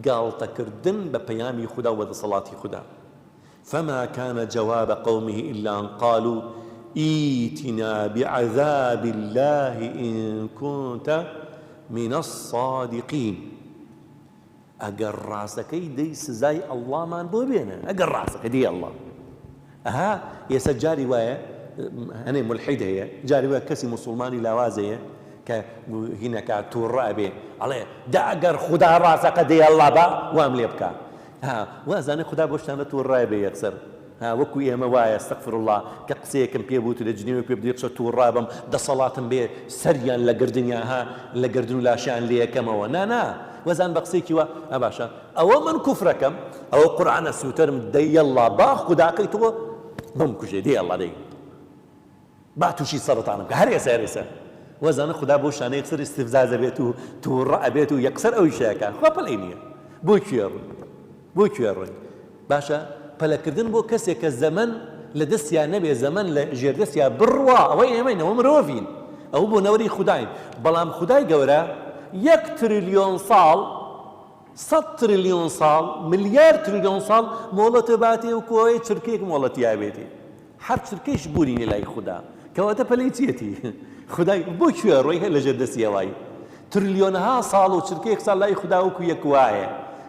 گاڵتەکردن بە پەیامی خوددا و بەدەسەڵاتی خوددا. فما كان جواب قومه إلا أن قالوا ائتنا بعذاب الله إن كنت من الصادقين. ئەگەر ڕاستەکەی دەی سزای ئەڵڵامان بۆ بێنە، ئەگەر ڕاستەکە دێ ئەڵڵا. ئەها ئێستا جاری وایە هەنێ مولحید هەیە، جاری وایە کەسی موسڵمانی لاوازەیە کە هینەکە تووڕە ئەبێ ئەڵێ دا ئەگەر خوددا ڕاستەکە دێ ئەڵڵا بە وام لێ بکە. وازانێ خوددا بۆ شتانە تووڕای بێ یەکسەر. وەکو ئێمە وایە ئەستەغفر الله کە قسەیەکم پێ بوو لە جنێوێک پێ بدەی قسە تووڕا بم دەسەڵاتم بێ سەریان لە گردنیانها لە گردن و لاشیان لێ یەکەمەوە. نا وەزان بە قسەیەکی وە باشە ئەوە من کوفرەکەم ئەوە قورئانە سووتەرم دەی یەڵڵا با خوداکەیتەوە بمکوژێ دێ ئەڵڵا دەی با تووشی سەرەتانم کە هەر ئێسا وەزانە خوددا بۆ شانەیەک سەر ئیستیفزازە بێت و تووڕە ئەبێت و یەکسەر ئەوی شەیەکە خوا پەلەی نییە. بۆ کوێ ڕووی باشە پەلەکردن بۆ کەسێک کە زەمن لە دەستیان نەبێ زەمن لە ژێردەستیان بڕوا ئەوەی ئێمەینەوە مرۆڤین ئەو بۆ نەوەری خودداین. بەڵام خودای گەورە 1 تریلیۆن ساڵ 100 تریلیۆن ساڵ ملیار تریلیۆن ساڵ مۆڵەتە باتێ و کۆی چرکێک مۆڵەتیا بێتێ هەر چرکەیش بوورینێ لای خوددا کەواتە پەلەی چێتی خودای بۆ کوێ ڕۆی هەر لە ژێردەستیەوەی تریلیۆنەها ساڵ و چرکێک ساڵ لای خوددا وەکو یەک وایە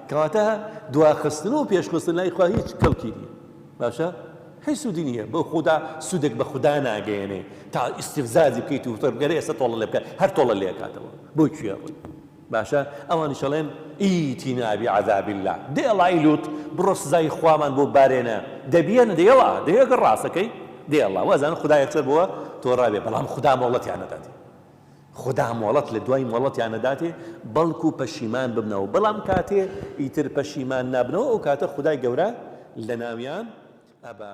کەواتە دواخستن و پێشخستن لای خوا هیچ کەڵکی نیە. باشە هیچ سوودی نییە بۆ خوددا سوودێک بە خوددا ناگەیەنێ تا ئیستیفزازی بکەیت و گەرە ئێستا تۆڵە لێ بکە هەر تۆڵە لێ کاتەوە بۆ کوێ ڕووی باشە ئەوانی شەڵێن ئیتینا بعذاب الله دێڵای لوت بڕۆ سزای خوامان بۆ بارێنە دەبیێنە دێڵا دەیەگە ڕاستەکەی دێڵا وەزانە خوددا یەکسەر بووە تۆڕابێ بەڵام خوددا مۆڵەتیان نەداتێ خوددا مۆڵەت لە دوای مۆڵەتیان نەداتێ بەڵکو پەشیمان ببنەوە بەڵام کاتێ ئیتر پەشیمان نابنەوە ئەو کاتە خودای گەورە لە ناویان ئەبا